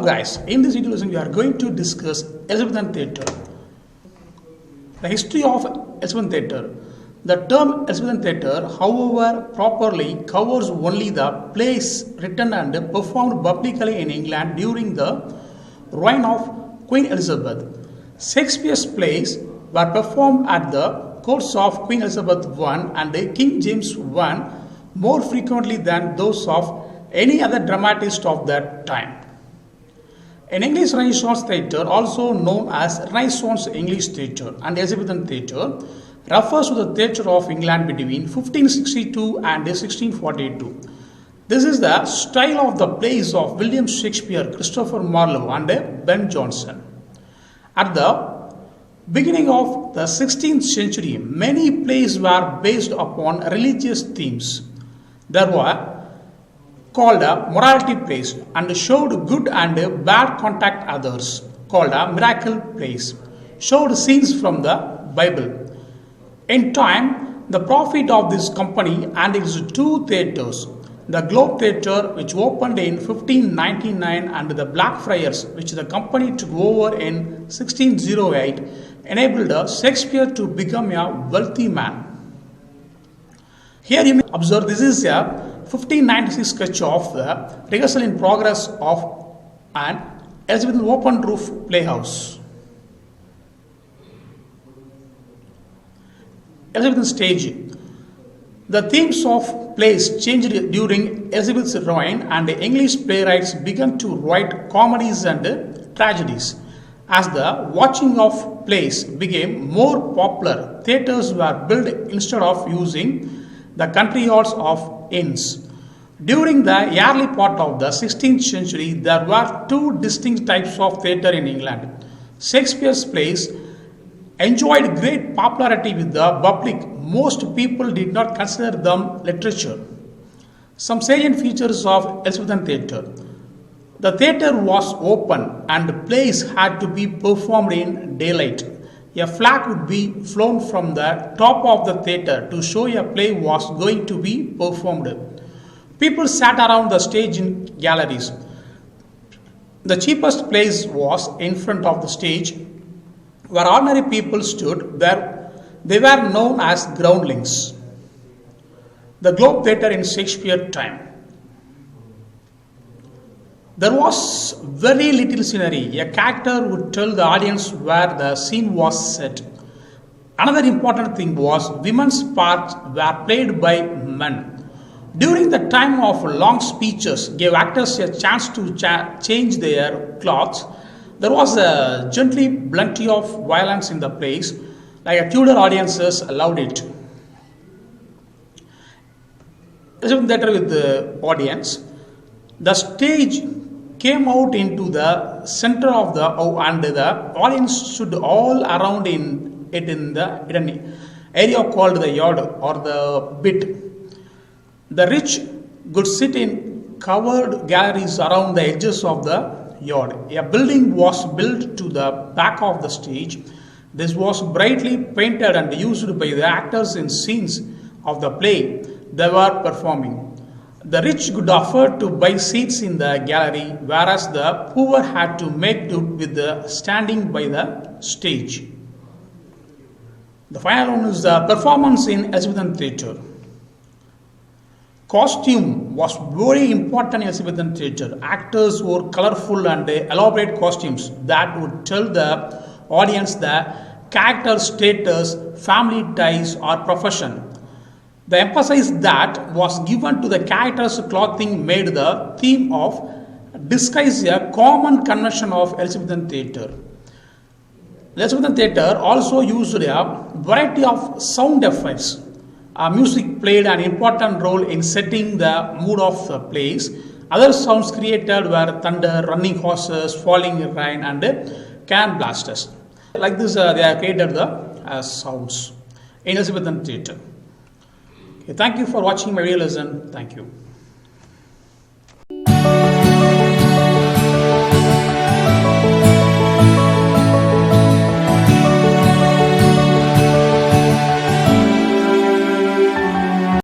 Hello guys, in this video lesson we are going to discuss Elizabethan theatre. The history of Elizabethan theatre. The term Elizabethan theatre, however, properly covers only the plays written and performed publicly in England during the reign of Queen Elizabeth. Shakespeare's plays were performed at the courts of Queen Elizabeth I and King James I more frequently than those of any other dramatist of that time. In English Renaissance theatre, also known as Renaissance English theatre and Elizabethan theatre, refers to the theatre of England between 1562 and 1642. This is the style of the plays of William Shakespeare, Christopher Marlowe and Ben Jonson. At the beginning of the 16th century, many plays were based upon religious themes. There were called morality plays and showed good and bad contact others, called miracle plays, showed scenes from the Bible. In time, the profit of this company and its two theatres, the Globe Theatre, which opened in 1599, and the Blackfriars, which the company took over in 1608, enabled Shakespeare to become a wealthy man. Here you may observe this is a 1596 sketch of the rehearsal in progress of an Elizabethan open roof playhouse. Elizabethan stage. The themes of plays changed during Elizabeth's reign, and the English playwrights began to write comedies and tragedies. As the watching of plays became more popular, theatres were built instead of using the country yards of inns. During the early part of the 16th century, there were two distinct types of theatre in England. Shakespeare's plays enjoyed great popularity with the public. Most people did not consider them literature. Some salient features of Elizabethan theatre. The theatre was open and plays had to be performed in daylight. A flag would be flown from the top of the theatre to show a play was going to be performed. People sat around the stage in galleries. The cheapest place was in front of the stage, where ordinary people stood. They were known as groundlings. The Globe Theatre in Shakespeare time. There was very little scenery. A character would tell the audience where the scene was set. Another important thing was women's parts were played by men. During the time of long speeches gave actors a chance to change their clothes. There was a gently plenty of violence in the plays, like Tudor audiences allowed it. Elizabethan theatre with the audience. The stage came out into the center of the and the audience stood all around in an area called the yard or the pit. The rich could sit in covered galleries around the edges of the yard. A building was built to the back of the stage. This was brightly painted and used by the actors in scenes of the play they were performing. The rich could afford to buy seats in the gallery, whereas the poor had to make do with the standing by the stage. The final one is the performance in Elizabethan theatre. Costume was very important in Elizabethan theatre. Actors wore colorful and elaborate costumes that would tell the audience the character's status, family ties, or profession. The emphasis that was given to the character's clothing made the theme of disguise a common convention of Elizabethan theatre. Elizabethan theatre also used a variety of sound effects. Music played an important role in setting the mood of the plays. Other sounds created were thunder, running horses, falling rain, and cannon blasters. Like this, they have created the sounds in Elizabethan theatre. Okay, thank you for watching my video lesson. Thank you.